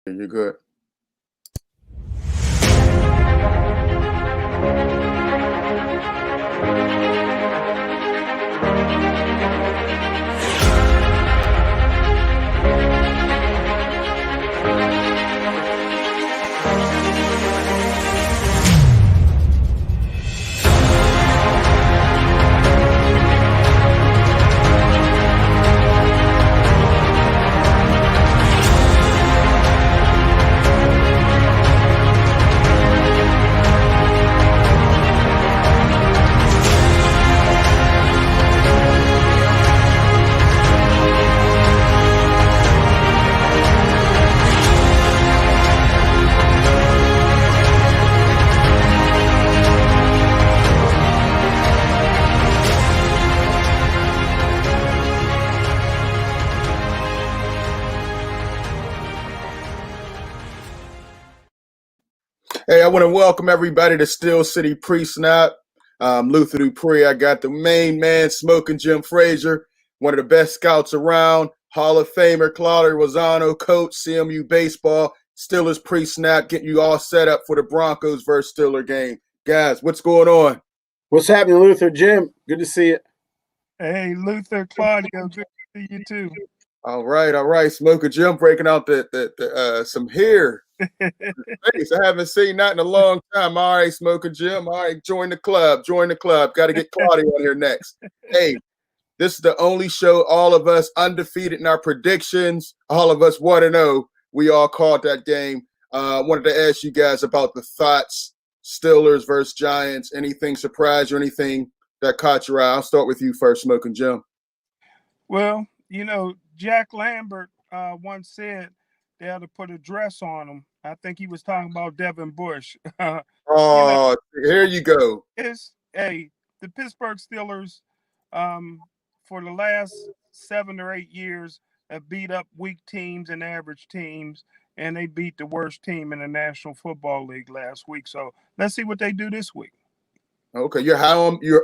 You're good. Hey, I want to welcome everybody to Steel City Pre-Snap. Luther Dupree. I got the main man, Smoking Jim Frazier, one of the best scouts around, Hall of Famer Claudio Rosano, coach, CMU baseball, Steelers Pre-Snap, getting you all set up for the Broncos versus Steeler game. Guys, what's going on? What's happening, Luther? Jim, good to see you. Hey, Luther, Claudio, good to see you too. All right. Smoking Jim breaking out some hair. I haven't seen that in a long time. All right, Smoking Jim. All right, join the club. Got to get Claudio on here next. Hey, this is the only show, all of us undefeated in our predictions. All of us 1-0. We all called that game. Wanted to ask you guys about the thoughts, Steelers versus Giants. Anything surprise you, anything that caught your eye? I'll start with you first, Smoking Jim. Well, Jack Lambert once said they had to put a dress on him. I think he was talking about Devin Bush. Here you go. The Pittsburgh Steelers for the last 7 or 8 years have beat up weak teams and average teams, and they beat the worst team in the National Football League last week. So let's see what they do this week. Okay, you're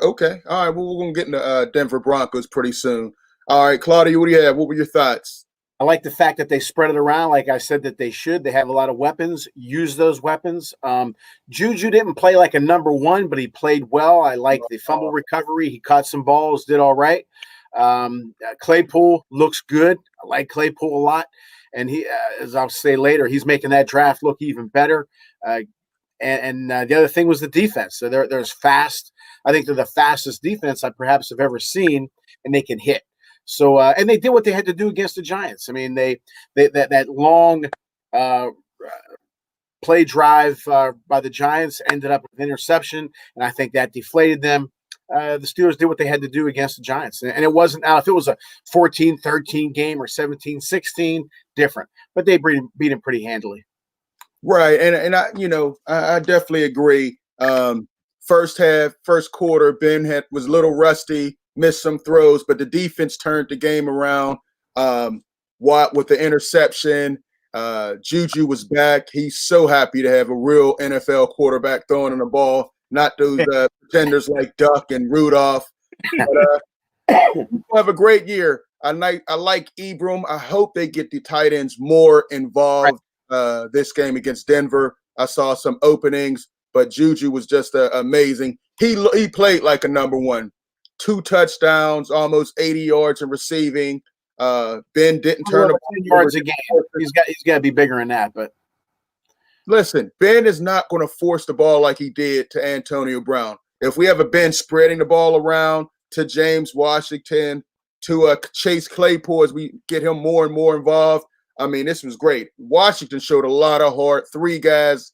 okay. All right, well, we're going to get into Denver Broncos pretty soon. All right, Claudia, what do you have? What were your thoughts? I like the fact that they spread it around like I said that they should. They have a lot of weapons. Use those weapons. Juju didn't play like a number one, but he played well. I like the fumble recovery. He caught some balls, did all right. Claypool looks good. I like Claypool a lot. And he, as I'll say later, he's making that draft look even better. And the other thing was the defense. So there's fast. I think they're the fastest defense I perhaps have ever seen, and they can hit. So and they did what they had to do against the Giants. I mean, that long play drive by the Giants ended up with an interception, and I think that deflated them. The Steelers did what they had to do against the Giants, and it wasn't now. If it was a 14-13 game or 17-16, different, but they beat them pretty handily. Right, and I definitely agree. First quarter, Ben was a little rusty, missed some throws, but the defense turned the game around. Watt with the interception. Juju was back. He's so happy to have a real NFL quarterback throwing in the ball, not those pretenders like Duck and Rudolph. But, we'll have a great year. I like Ebram. I hope they get the tight ends more involved. This game against Denver. I saw some openings, but Juju was just amazing. He played like a number one. 2 touchdowns, almost 80 yards in receiving. Ben didn't turn the 10 yards a game. He's got to be bigger than that. But listen, Ben is not going to force the ball like he did to Antonio Brown. If we have a Ben spreading the ball around to James Washington, to Chase Claypool as we get him more and more involved, I mean, this was great. Washington showed a lot of heart. 3 guys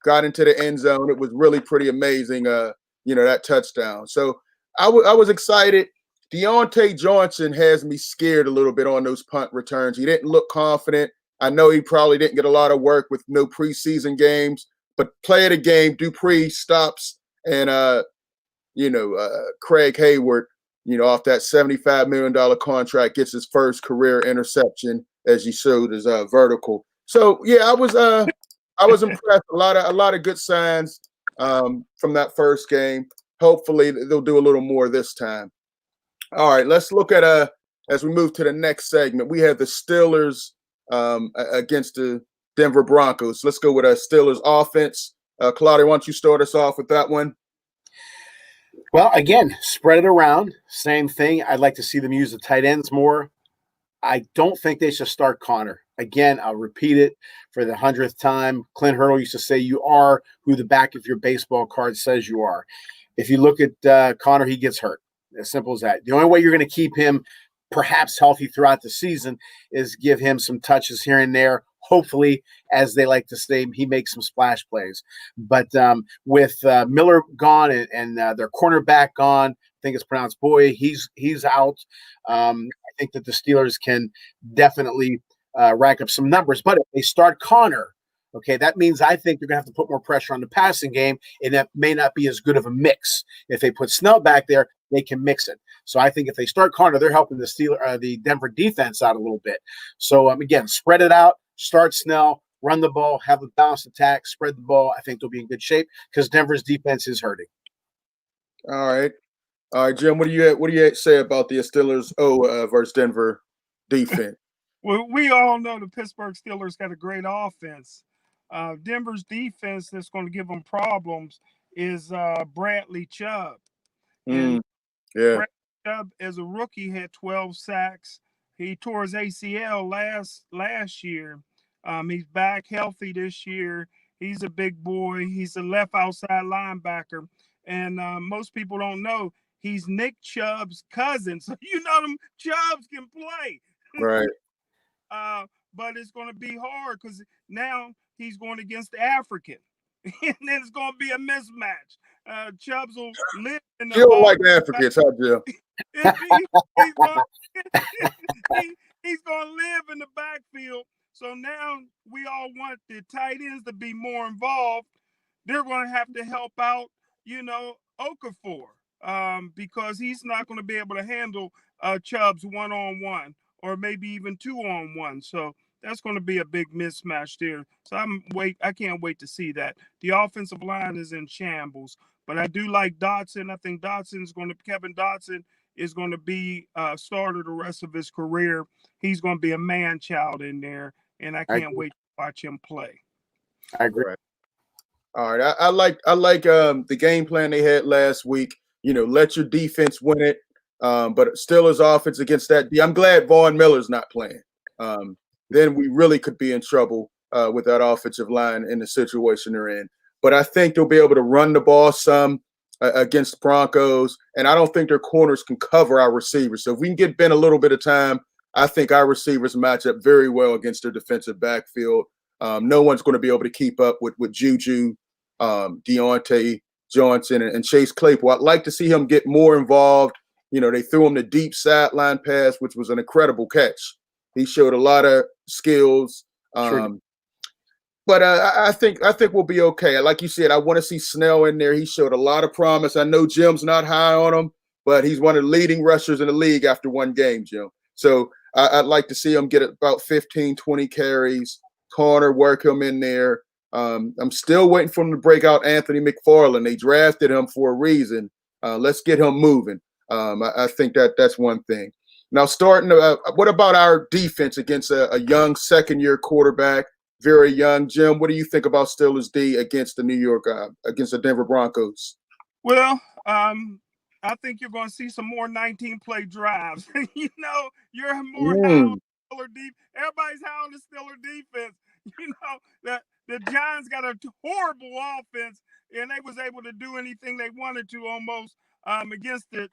got into the end zone. It was really pretty amazing, that touchdown. So I was excited. Deontay Johnson has me scared a little bit on those punt returns. He didn't look confident. I know he probably didn't get a lot of work with no preseason games, but play of the game, Dupree stops, and Craig Hayward, off that $75 million contract, gets his first career interception, as he showed his vertical. So yeah, I was impressed. A lot of good signs from that first game. Hopefully they'll do a little more this time. All right, let's look at as we move to the next segment. We have the Steelers against the Denver Broncos. Let's go with a Steelers offense. Claudia, why don't you start us off with that one? Well, again, spread it around. Same thing. I'd like to see them use the tight ends more. I don't think they should start Connor. Again, I'll repeat it for the 100th time. Clint Hurdle used to say, you are who the back of your baseball card says you are. If you look at Connor, he gets hurt. As simple as that. The only way you're going to keep him perhaps healthy throughout the season is give him some touches here and there. Hopefully, as they like to say, he makes some splash plays. But with Miller gone and their cornerback gone, I think it's pronounced Boy, he's out. I think that the Steelers can definitely rack up some numbers. But if they start Connor, okay, that means I think they're going to have to put more pressure on the passing game, and that may not be as good of a mix. If they put Snell back there, they can mix it. So I think if they start Connor, they're helping the Denver defense out a little bit. So again, spread it out, start Snell, run the ball, have a balanced attack, spread the ball. I think they'll be in good shape because Denver's defense is hurting. All right, Jim. What do you say about the Steelers versus Denver defense? Well, we all know the Pittsburgh Steelers got a great offense. Denver's defense that's going to give them problems is Bradley Chubb. And yeah, Bradley Chubb, as a rookie, had 12 sacks. He tore his ACL last year. He's back healthy this year. He's a big boy. He's a left outside linebacker. And most people don't know he's Nick Chubb's cousin. So you know them Chubbs can play. right. But it's going to be hard because now he's going against the African. And then it's going to be a mismatch. Chubbs will live in the You don't like Africans, huh, Jim? he's going to live in the backfield. So now we all want the tight ends to be more involved. They're going to have to help out, Okafor, because he's not going to be able to handle Chubb's one-on-one or maybe even two-on-one. So that's going to be a big mismatch there. So I can't wait to see that. The offensive line is in shambles, but I do like Dotson. I think Kevin Dotson is going to be starter the rest of his career. He's going to be a man child in there, and I can't wait to watch him play. I agree. Right. All right, I like the game plan they had last week. Let your defense win it. But Steelers offense against that. I'm glad Von Miller's not playing. Then we really could be in trouble with that offensive line in the situation they're in. But I think they'll be able to run the ball some against the Broncos, and I don't think their corners can cover our receivers. So if we can get Ben a little bit of time, I think our receivers match up very well against their defensive backfield. No one's going to be able to keep up with Juju, Deontay Johnson, and Chase Claypool. I'd like to see him get more involved. They threw him the deep sideline pass, which was an incredible catch. He showed a lot of skills. Sure. But I think we'll be okay. Like you said, I want to see Snell in there. He showed a lot of promise. I know Jim's not high on him, but he's one of the leading rushers in the league after one game, Jim. So I'd like to see him get about 15, 20 carries, corner, work him in there. I'm still waiting for him to break out Anthony McFarland. They drafted him for a reason. Let's get him moving. I think that's one thing. Now, what about our defense against a young second-year quarterback, very young? Jim, what do you think about Steelers D against the Denver Broncos? Well, I think you're going to see some more 19-play drives. You're more high on the Steelers defense. Everybody's high on the Steelers defense. That the Giants got a horrible offense, and they was able to do anything they wanted to almost against the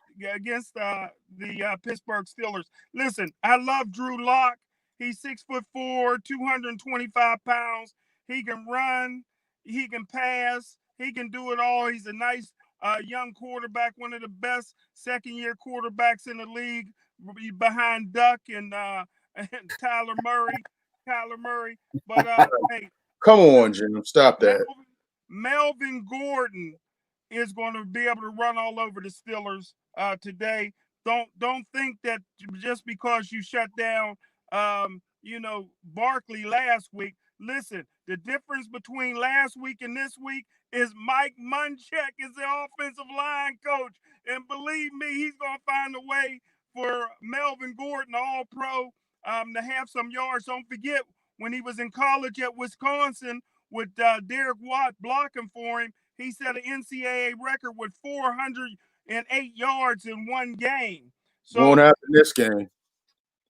Pittsburgh Steelers. Listen, I love Drew Lock. He's 6'4", 225 pounds. He can run. He can pass. He can do it all. He's a nice young quarterback, one of the best second-year quarterbacks in the league, behind Duck and Tyler Murray. But hey, come on, Jim, stop that. Melvin Gordon is going to be able to run all over the Steelers today. Don't think that just because you shut down, Barkley last week. Listen, the difference between last week and this week is Mike Munchak is the offensive line coach, and believe me, he's going to find a way for Melvin Gordon, All-Pro, to have some yards. Don't forget, when he was in college at Wisconsin with Derek Watt blocking for him. He set an NCAA record with 408 yards in one game. Won't So, happen this game.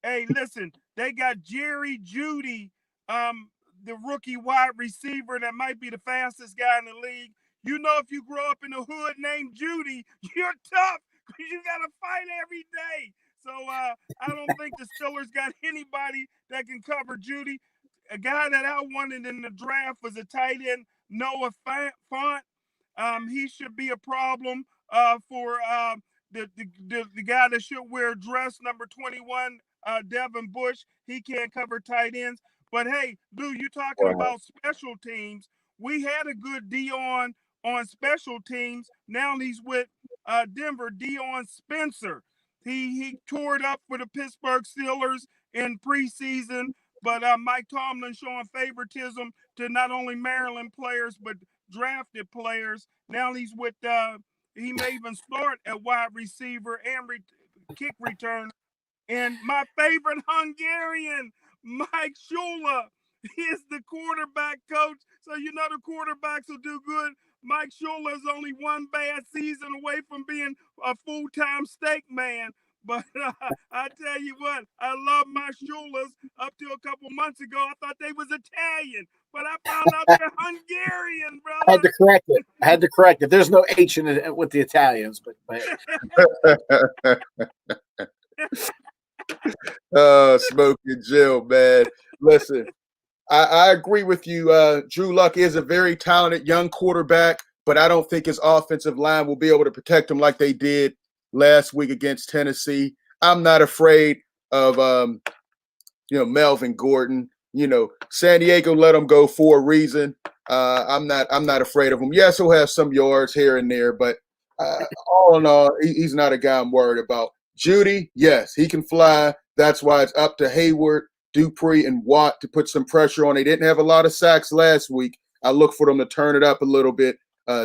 hey, listen, they got Jerry Jeudy, the rookie wide receiver that might be the fastest guy in the league. You know, if you grow up in a hood named Jeudy, you're tough because you got to fight every day. So I don't think the Steelers got anybody that can cover Jeudy. A guy that I wanted in the draft was a tight end, Noah Fant. He should be a problem for the guy that should wear dress number 21, Devin Bush. He can't cover tight ends. But hey, Lou, you talking about special teams. We had a good Dion on special teams. Now he's with Denver, Dion Spencer. He tore it up for the Pittsburgh Steelers in preseason, but Mike Tomlin showing favoritism to not only Maryland players but drafted players. Now he's with he may even start at wide receiver and kick return. And my favorite Hungarian, Mike Shula, is the quarterback coach. So you know the quarterbacks will do good. Mike Shula is only one bad season away from being a full-time steak man. But I tell you what, I love my Shulas. Up to a couple months ago, I thought they was Italian, but I found out they're Hungarian, brother. I had to correct it. There's no H in it with the Italians, but Smokey Jill, man. Listen, I agree with you. Drew Luck is a very talented young quarterback, but I don't think his offensive line will be able to protect him like they did last week against Tennessee. I'm not afraid of Melvin Gordon. San Diego let him go for a reason. I'm not afraid of him. Yes, he'll have some yards here and there, but all in all, he's not a guy I'm worried about. Jeudy, yes, he can fly. That's why it's up to Hayward, Dupree, and Watt to put some pressure on. They didn't have a lot of sacks last week. I look for them to turn it up a little bit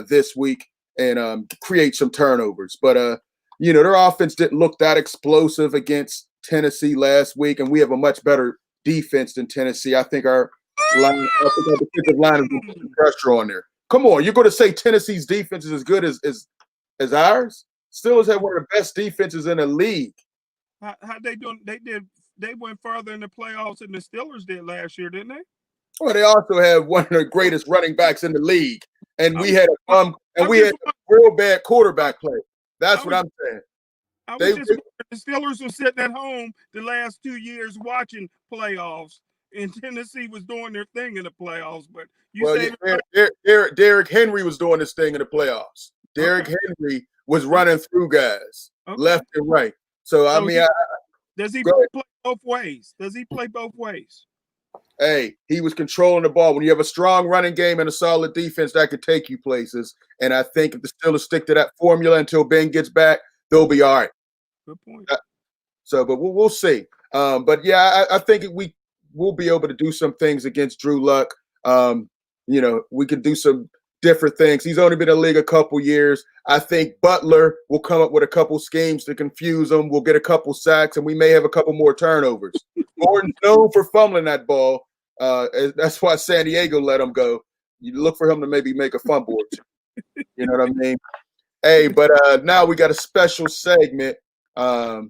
this week and create some turnovers. But their offense didn't look that explosive against Tennessee last week, and we have a much better defense than Tennessee. I think our defensive line is going to put some pressure on there. Come on, you're going to say Tennessee's defense is as good as ours? Steelers have one of the best defenses in the league. How they doing? They went further in the playoffs than the Steelers did last year, didn't they? Well, they also have one of the greatest running backs in the league, and we had real bad quarterback play. That's what I'm saying. The Steelers were sitting at home the last 2 years watching playoffs, and Tennessee was doing their thing in the playoffs. But Derrick Henry was doing this thing in the playoffs. Derrick Henry was running through guys left and right. So does he play both ways? Hey, he was controlling the ball. When you have a strong running game and a solid defense, that could take you places. And I think if the Steelers stick to that formula until Ben gets back, they'll be all right. Good point. But we'll see. But yeah, I think we'll be able to do some things against Drew Luck. We could do some different things. He's only been in the league a couple years. I think Butler will come up with a couple schemes to confuse him. We'll get a couple sacks, and we may have a couple more turnovers. Gordon's known for fumbling that ball. That's why San Diego let him go. You look for him to maybe make a fumble or two. You know what I mean? Hey, but now we got a special segment. We're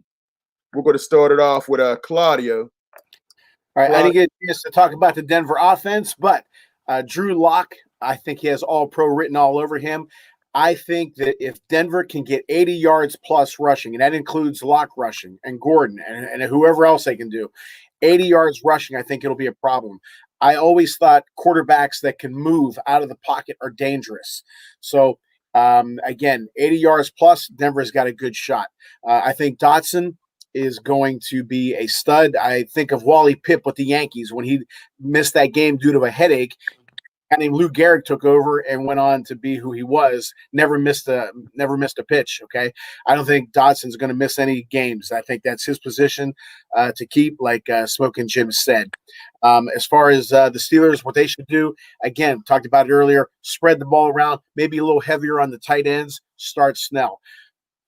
going to start it off with Claudio. All right, I didn't get a chance to talk about the Denver offense, but Drew Lock, I think he has All-Pro written all over him. I think that if Denver can get 80 yards plus rushing, and that includes Lock rushing and Gordon and whoever else they can do, 80 yards rushing, I think it'll be a problem. I always thought quarterbacks that can move out of the pocket are dangerous. So, again, 80 yards plus, Denver's got a good shot. I think Dotson is going to be a stud. I think of Wally Pipp with the Yankees when he missed that game due to a headache. A guy named Lou Gehrig took over and went on to be who he was. Never missed a pitch. Okay, I don't think Dodson's going to miss any games. I think that's his position to keep, like Smoking Jim said. As far as the Steelers, what they should do, again, talked about it earlier, spread the ball around, maybe a little heavier on the tight ends, start Snell.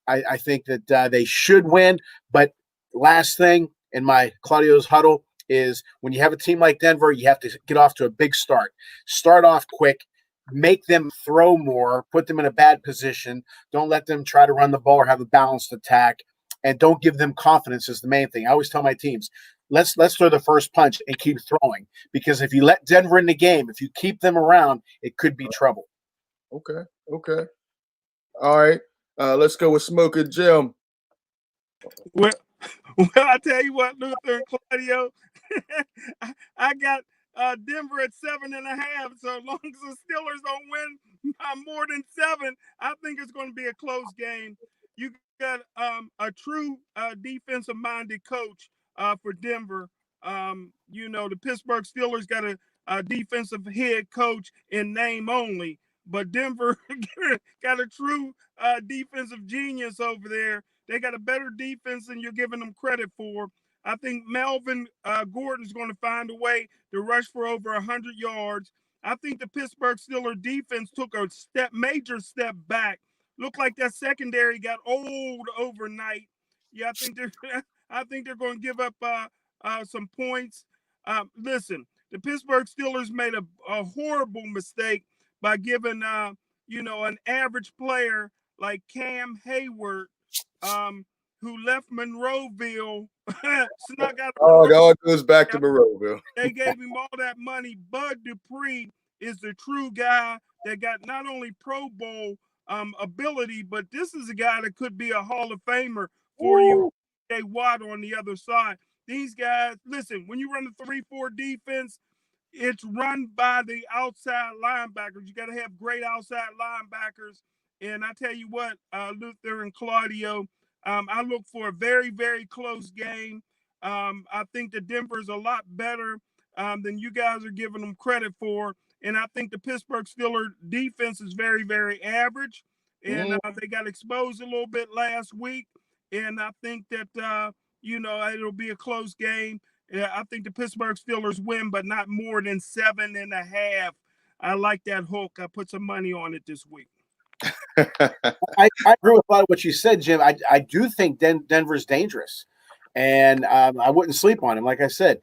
I think that they should win. But last thing in my Claudio's huddle, is when you have a team like Denver, you have to get off to a big start. Start off quick, make them throw more, put them in a bad position. Don't let them try to run the ball or have a balanced attack, and don't give them confidence is the main thing. I always tell my teams, let's throw the first punch and keep throwing, because if you let Denver in the game, if you keep them around, it could be trouble. Okay. All right. Let's go with Smoking Jim. Well, I tell you what, Luther and Claudio, I got Denver at 7.5. So as long as the Steelers don't win by more than 7, I think it's going to be a close game. You got a true defensive-minded coach for Denver. The Pittsburgh Steelers got a defensive head coach in name only, but Denver got a true defensive genius over there. They got a better defense than you're giving them credit for. I think Melvin Gordon's going to find a way to rush for over 100 yards. I think the Pittsburgh Steelers defense took a major step back. Looked like that secondary got old overnight. Yeah, I think they're going to give up some points. Listen, the Pittsburgh Steelers made a horrible mistake by giving an average player like Cam Hayward, who left Monroeville, snuck out. Oh, it all goes back to Monroeville. They gave him all that money. Bud Dupree is the true guy that got not only Pro Bowl ability, but this is a guy that could be a Hall of Famer for you. Jay Watt on the other side. These guys, listen, when you run a 3-4 defense, it's run by the outside linebackers. You got to have great outside linebackers. And I tell you what, Luther and Claudio, I look for a very, very close game. I think that Denver's a lot better than you guys are giving them credit for. And I think the Pittsburgh Steelers defense is very, very average. And they got exposed a little bit last week. And I think that, it'll be a close game. I think the Pittsburgh Steelers win, but not more than 7.5. I like that hook. I put some money on it this week. I agree with a lot of what you said, Jim. I do think Denver's dangerous, and I wouldn't sleep on him. Like I said,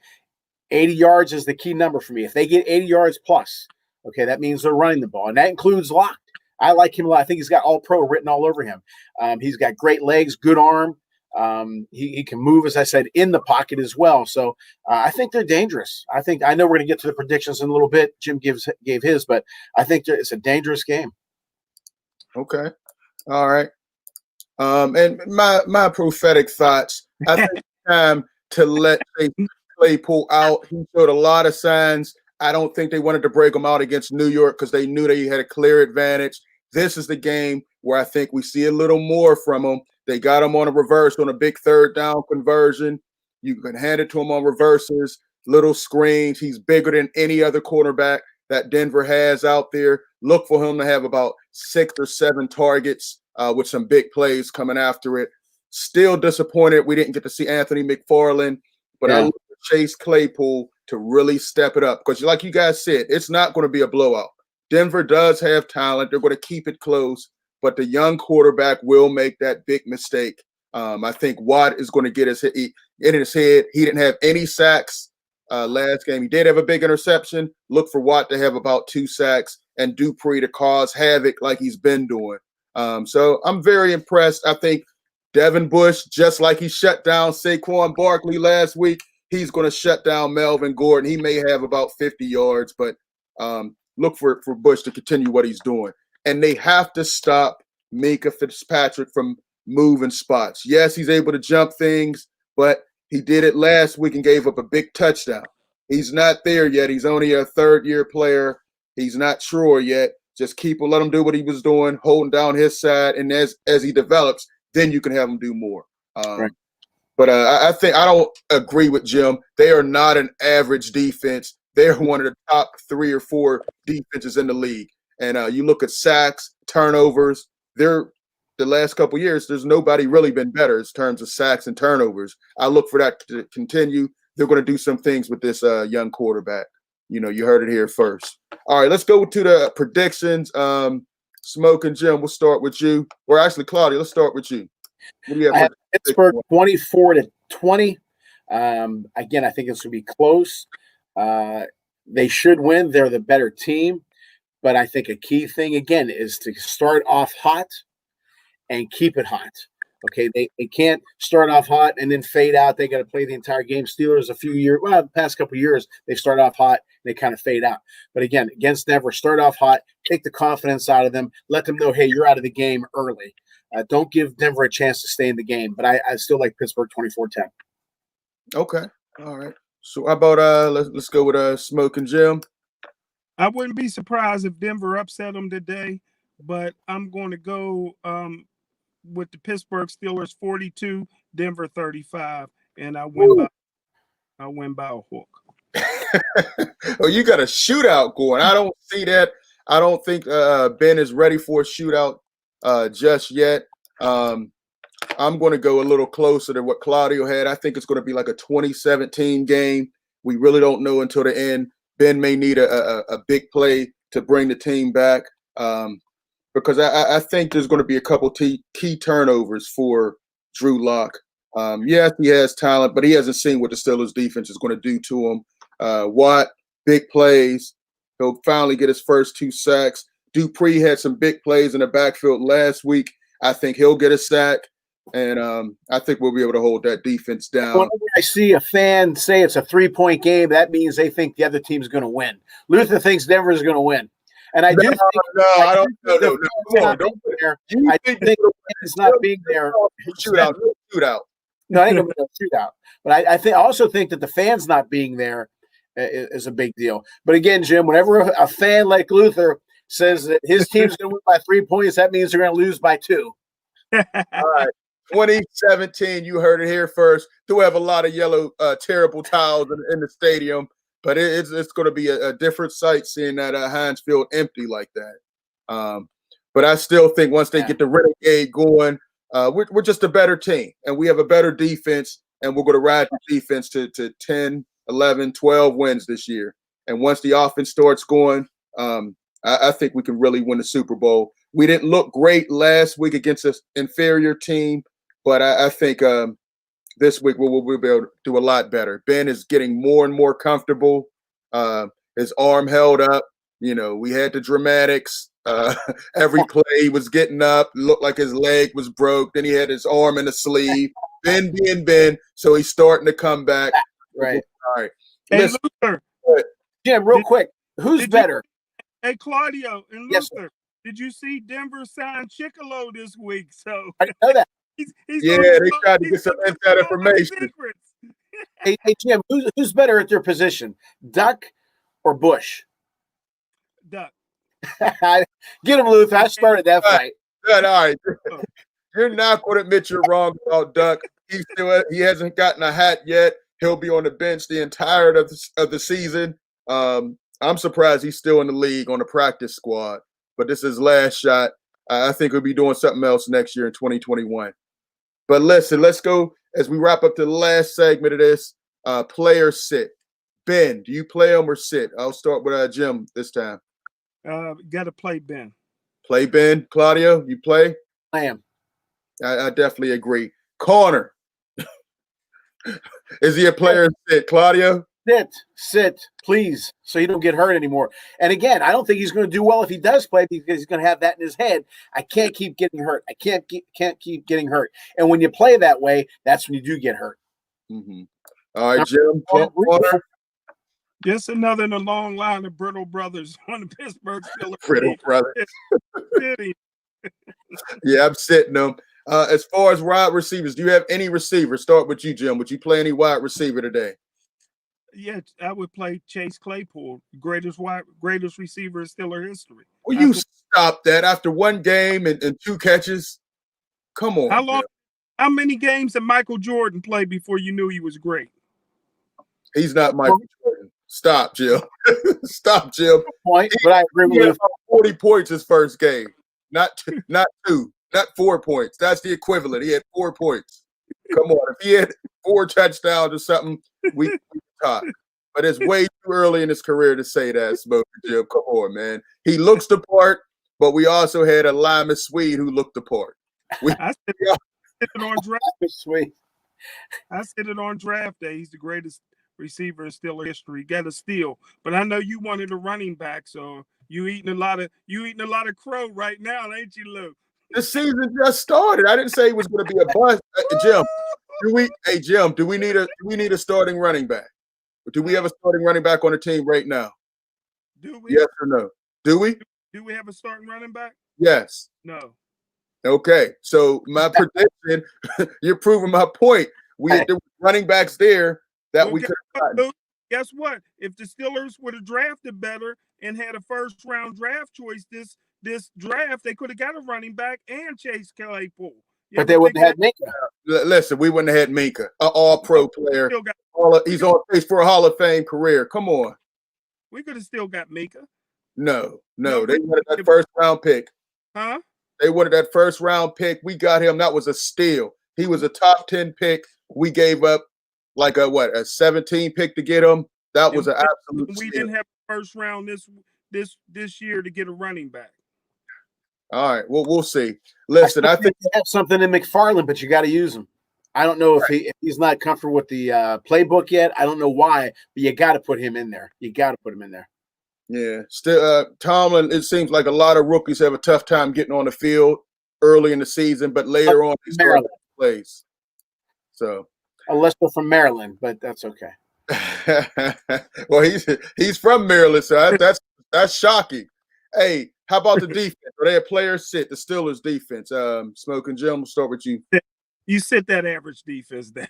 80 yards is the key number for me. If they get 80 yards plus, okay, that means they're running the ball, and that includes Locked. I like him a lot. I think he's got All-Pro written all over him. He's got great legs, good arm. He can move, as I said, in the pocket as well. So I think they're dangerous. I know we're going to get to the predictions in a little bit. Jim gave his, but I think it's a dangerous game. Okay. All right. And my prophetic thoughts, I think it's time to let Claypool out. He showed a lot of signs. I don't think they wanted to break him out against New York because they knew they had a clear advantage. This is the game where I think we see a little more from him. They got him on a reverse on a big third down conversion. You can hand it to him on reverses, little screens. He's bigger than any other quarterback that Denver has out there. Look for him to have about 6 or 7 targets with some big plays coming after it. Still disappointed we didn't get to see Anthony McFarland, but I look for Chase Claypool to really step it up because, like you guys said, it's not going to be a blowout. Denver does have talent. They're going to keep it close, but the young quarterback will make that big mistake. I think Watt is going to get in his head. He didn't have any sacks last game. He did have a big interception. Look for Watt to have about 2 sacks and Dupree to cause havoc like he's been doing. So I'm very impressed. I think Devin Bush, just like he shut down Saquon Barkley last week, he's going to shut down Melvin Gordon. He may have about 50 yards, but look for Bush to continue what he's doing. And they have to stop Minkah Fitzpatrick from moving spots. Yes, he's able to jump things, but he did it last week and gave up a big touchdown. He's not there yet. He's only a third-year player. He's not sure yet. Just let him do what he was doing, holding down his side, and as he develops, then you can have him do more. Right. But I think I don't agree with Jim. They are not an average defense. They're one of the top 3 or 4 defenses in the league. And you look at sacks, turnovers. The last couple of years, there's nobody really been better in terms of sacks and turnovers. I look for that to continue. They're going to do some things with this young quarterback. You heard it here first. All right, let's go to the predictions. Smoke and Jim, we'll start with you. Or actually, Claudia, let's start with you. What do you have? I have Pittsburgh 24-20. Again, I think it's going to be close. They should win. They're the better team. But I think a key thing, again, is to start off hot and keep it hot. Okay, they can't start off hot and then fade out. They got to play the entire game. Steelers the past couple of years, they start off hot and they kind of fade out. But again, against Denver, start off hot, take the confidence out of them, let them know, hey, you're out of the game early. Don't give Denver a chance to stay in the game. But I still like Pittsburgh 24-10. Okay, all right. So how about let's go with Smoke and Jim. I wouldn't be surprised if Denver upset them today, but I'm going to go with the Pittsburgh Steelers 42, Denver 35, and I win by a hook. Oh, you got a shootout going. I don't see that. I don't think Ben is ready for a shootout just yet. I'm going to go a little closer to what Claudio had. I think it's going to be like a 2017 game. We really don't know until the end. Ben may need a big play to bring the team back. Because I think there's going to be a couple key turnovers for Drew Lock. Yes, he has talent, but he hasn't seen what the Steelers defense is going to do to him. Watt, big plays. He'll finally get his first 2 sacks. Dupree had some big plays in the backfield last week. I think he'll get a sack, and I think we'll be able to hold that defense down. Whenever I see a fan say it's a 3-point game, that means they think the other team's going to win. Luther thinks Denver's going to win. And I do think I don't know. I think it's not being there. Shootout. No, I ain't gonna be a shootout. But I also think that the fans not being there is a big deal. But again, Jim, whenever a fan like Luther says that his team's going to win by 3 points, that means they're going to lose by 2. All right. 2017, you heard it here first. Do have a lot of yellow, terrible towels in the stadium. But it's going to be a different sight seeing that Heinz Field empty like that. But I still think once they get the Renegade going, we're just a better team. And we have a better defense. And we're going to ride the defense to 10, 11, 12 wins this year. And once the offense starts going, I think we can really win the Super Bowl. We didn't look great last week against an inferior team. But I think this week we'll be able to do a lot better. Ben is getting more and more comfortable. His arm held up. You know, we had the dramatics. Every play he was getting up, looked like his leg was broke. Then he had his arm in the sleeve. Ben. So he's starting to come back. Right. All right. Hey, Luther. Jim, real quick, who's better? Hey, Claudio and Yes, Luther, did you see Denver sign Chicolo this week? So I didn't know that. he's Yeah, they tried to get some inside information. Hey, Jim, who's better at their position, Duck or Bush? Duck. Get him, Luther. I started that fight. Good, all right. You're not going to admit you're wrong about Duck. He hasn't gotten a hat yet. He'll be on the bench the entire of the season. I'm surprised he's still in the league on the practice squad. But this is his last shot. I think he'll be doing something else next year in 2021. But listen, let's go as we wrap up the last segment of this. Player sit. Ben, do you play him or sit? I'll start with Jim this time. Got to play Ben. Play Ben. Claudio, you play? I am. I definitely agree. Corner. Is he a player sit? Claudio? Sit, please, so you don't get hurt anymore. And again, I don't think he's going to do well if he does play because he's going to have that in his head. I can't keep getting hurt. I can't keep getting hurt. And when you play that way, that's when you do get hurt. Mm-hmm. All right, Jim. Just another in the long line of brittle brothers on the Pittsburgh Steelers. Brittle brothers. City. Yeah, I'm sitting them. As far as wide receivers, do you have any receivers? Start with you, Jim. Would you play any wide receiver today? Yeah, I would play Chase Claypool, greatest receiver in Steeler history. Will you stop that after one game and 2 catches? Come on. How many games did Michael Jordan play before you knew he was great? He's not Michael Jordan. Stop, Jim. Stop, Jim. Point, but I agree with you. 40 points his first game. Not 2, not 4 points. That's the equivalent. He had 4 points. Come on. If he had 4 touchdowns or something, we talk. But it's way too early in his career to say that, Smoke Jim. Come on, man. He looks the part, but we also had a Lima Swede who looked the part. I said on draft. Sweet. I said it on draft day. He's the greatest receiver in Steeler history. Got a steal, but I know you wanted a running back, so you eating a lot of crow right now, ain't you, Lou? The season just started. I didn't say it was going to be a bust. Jim, do we need a starting running back? Do we have a starting running back on the team right now? Do we? Yes or no? Do we? Do we have a starting running back? Yes. No. Okay. So my prediction, you're proving my point. There were running backs there that we could have gotten. Guess what? If the Steelers would have drafted better and had a first round draft choice this draft, they could have got a running back and Chase Claypool. But they wouldn't have had Minkah. Listen, we wouldn't have had Minkah, an all-pro player. He's on pace for a Hall of Fame career. Come on. We could have still got Minkah. No. They wanted that first round pick. Huh? They wanted that first round pick. We got him. That was a steal. He was a top 10 pick. We gave up like a 17 pick to get him. That was an absolute steal. We didn't have a first round this year to get a running back. All right. Well, we'll see. Listen, I think you have something in McFarland, but you got to use him. I don't know if he's not comfortable with the playbook yet. I don't know why, but you got to put him in there. Yeah. Still, Tomlin, it seems like a lot of rookies have a tough time getting on the field early in the season, but later on, they start plays. So, unless they're from Maryland, but that's okay. Well, he's from Maryland, so that's shocking. Hey, how about the defense? Are they a player sit? The Steelers defense. Smoking Jim, we'll start with you. You sit that average defense down.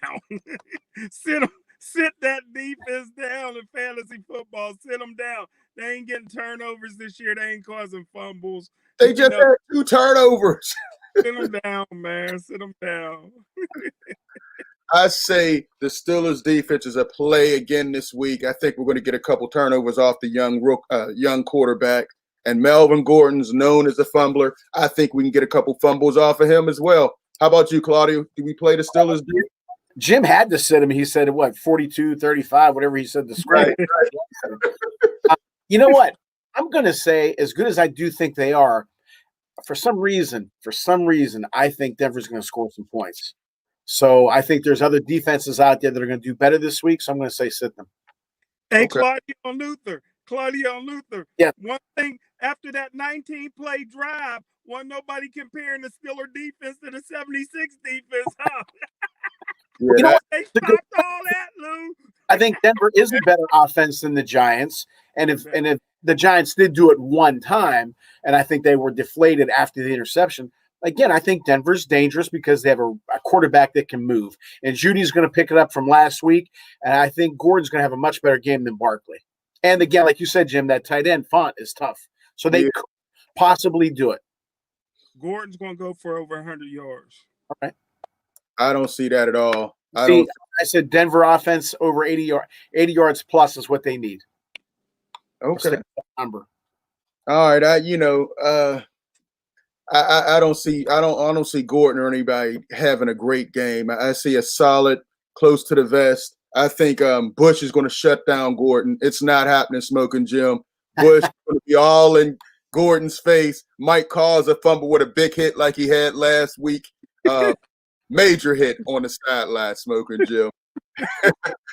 sit that defense down in fantasy football. Sit them down. They ain't getting turnovers this year. They ain't causing fumbles. They just had 2 turnovers. Sit them down, man. Sit them down. I say the Steelers defense is a play again this week. I think we're going to get a couple turnovers off the young quarterback. And Melvin Gordon's known as a fumbler. I think we can get a couple fumbles off of him as well. How about you, Claudio? Do we play the Steelers defense? Jim had to sit him. He said, 42-35, whatever he said the script. Right. You know what? I'm going to say, as good as I do think they are, for some reason, I think Denver's going to score some points. So I think there's other defenses out there that are going to do better this week. So I'm going to say sit them. Hey, okay. Claudio Luther. Yeah. One thing after that 19-play drive, wasn't nobody comparing the Steeler defense to the 76 defense, huh? Yeah, you know what? They stopped all that, Lou. I think Denver is a better offense than the Giants. And if the Giants did do it one time, and I think they were deflated after the interception, again, I think Denver's dangerous because they have a quarterback that can move. And Judy's going to pick it up from last week. And I think Gordon's going to have a much better game than Barkley. And again, like you said, Jim, that tight end Font is tough. So they could possibly do it. Gordon's going to go for over 100 yards. All right. I don't see that at all. I said Denver offense over 80 yards plus is what they need. Okay. Number. All right. I don't see Gordon or anybody having a great game. I see a solid, close to the vest. I think Bush is going to shut down Gordon. It's not happening, Smoking Jim. Bush is going to be all in Gordon's face. Might cause a fumble with a big hit like he had last week. Major hit on the sideline, Smoking Jim.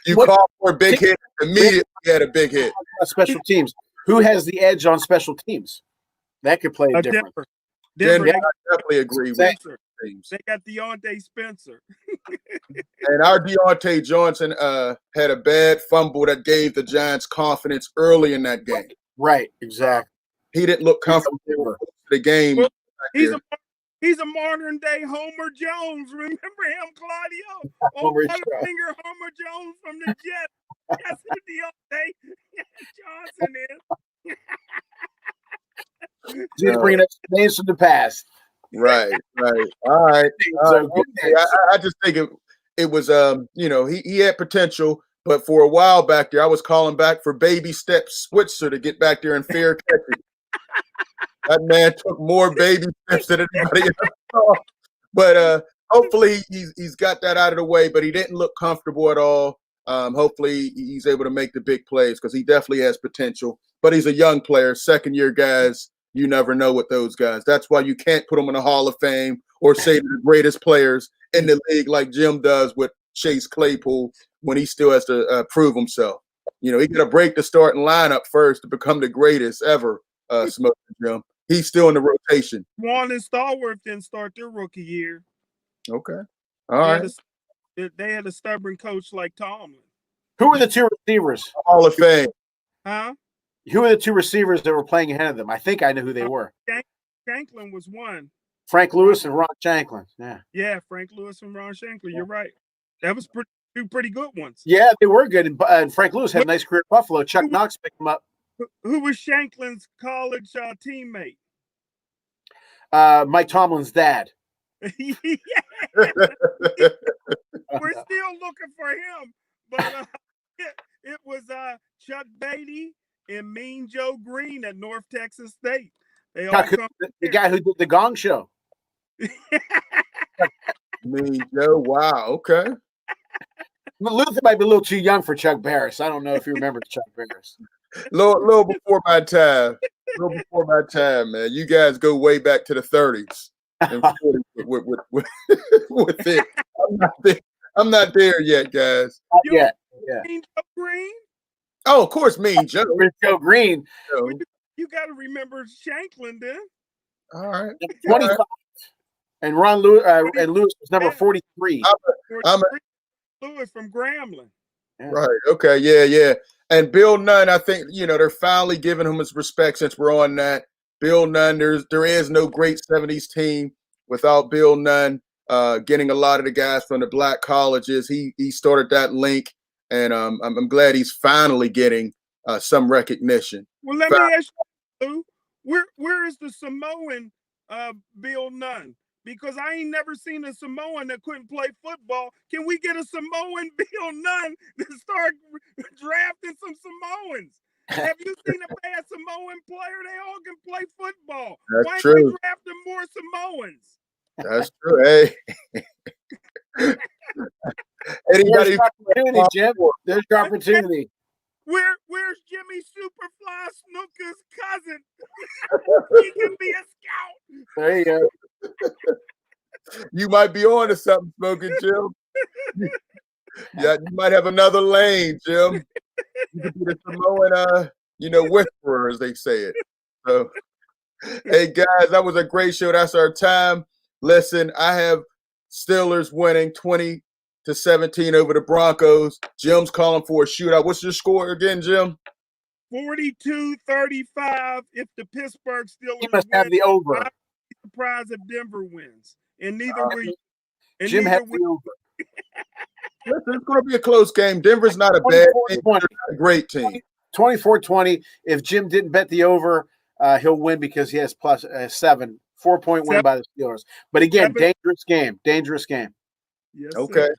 You call for a big hit, immediately had a big hit. Special teams. Who has the edge on special teams? That could play a difference. Denver, I definitely agree with Spencer. They got Deontay Spencer. And our Deontay Johnson had a bad fumble that gave the Giants confidence early in that game. Right, exactly. He didn't look comfortable with the game. Well, he's a modern day Homer Jones. Remember him, Claudio? Butterfinger Homer Jones from the Jets. That's who Deontay Johnson is. He's bringing up names from the past. Right. All right. Okay. I just think it was he had potential, but for a while back there, I was calling back for baby step Switzer to get back there and fair catch it. That man took more baby steps than anybody else saw. But hopefully he's got that out of the way, but he didn't look comfortable at all. Hopefully he's able to make the big plays because he definitely has potential. But he's a young player, second-year guys. You never know with those guys. That's why you can't put them in the Hall of Fame or say they're the greatest players in the league like Jim does with Chase Claypool when he still has to prove himself. You know, he got to break the starting lineup first to become the greatest ever. Smoking Jim. He's still in the rotation. Swan and Stallworth didn't start their rookie year. Okay. All right. They had a stubborn coach like Tomlin. Who were the two receivers? Hall of Fame. Huh? Who were the two receivers that were playing ahead of them? I think I knew who they were. Shanklin was one. Frank Lewis and Ron Shanklin. Yeah, Frank Lewis and Ron Shanklin. You're right. That was two pretty good ones. Yeah, they were good. And Frank Lewis had a nice career at Buffalo. Chuck Knox picked him up. Who was Shanklin's college teammate? Mike Tomlin's dad. Yeah. We're still looking for him, but it was Chuck Beatty and Mean Joe Green at North Texas State. They all the guy who did the Gong Show. Mean Joe. Wow. Okay. Luther might be a little too young for Chuck Barris. I don't know if you remember Chuck Barris. Little before my time. Little before my time, man. You guys go way back to the 30s and 40s with it. I'm not there yet, guys. Not yet. Yeah. Mean Joe Green? Oh, of course, Mean Joe. Joe Green. You got to remember Shanklin, then. All right. 25. And Ron Lewis, Lewis was number 43. Lewis from Grambling. Yeah. Right. Okay. Yeah. And Bill Nunn, I think, they're finally giving him his respect since we're on that. Bill Nunn, there is no great 70s team without Bill Nunn getting a lot of the guys from the black colleges. He started that link, and I'm glad he's finally getting some recognition. Well, let me ask you, where is the Samoan Bill Nunn? Because I ain't never seen a Samoan that couldn't play football. Can we get a Samoan Bill Nunn to start drafting some Samoans? Have you seen a bad Samoan player? They all can play football. That's Why true. aren't we drafting more Samoans? That's true. Hey. There's your opportunity, Jim. There's your opportunity. Where's Jimmy Superfly Snooker's cousin? He can be a scout. There you go. You might be on to something, Smoking Jim. Yeah, you might have another lane, Jim. You could be the Samoan, whisperer, as they say it. So, hey, guys, that was a great show. That's our time. Listen, I have Steelers winning 20-17 over the Broncos. Jim's calling for a shootout. What's your score again, Jim? 42-35 if the Pittsburgh Steelers You must have the over. Surprise if Denver wins. And neither will you. Jim has the over. Listen, it's going to be a close game. Denver's not a bad team. They're not a great team. 24-20. If Jim didn't bet the over, he'll win because he has plus 7. 4-point win by the Steelers. But again, dangerous game. Dangerous game. Yes, Okay. sir.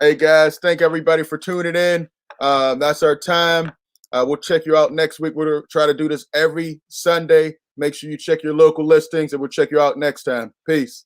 Hey, guys, thank everybody for tuning in. That's our time. We'll check you out next week. We'll try to do this every Sunday. Make sure you check your local listings, and we'll check you out next time. Peace.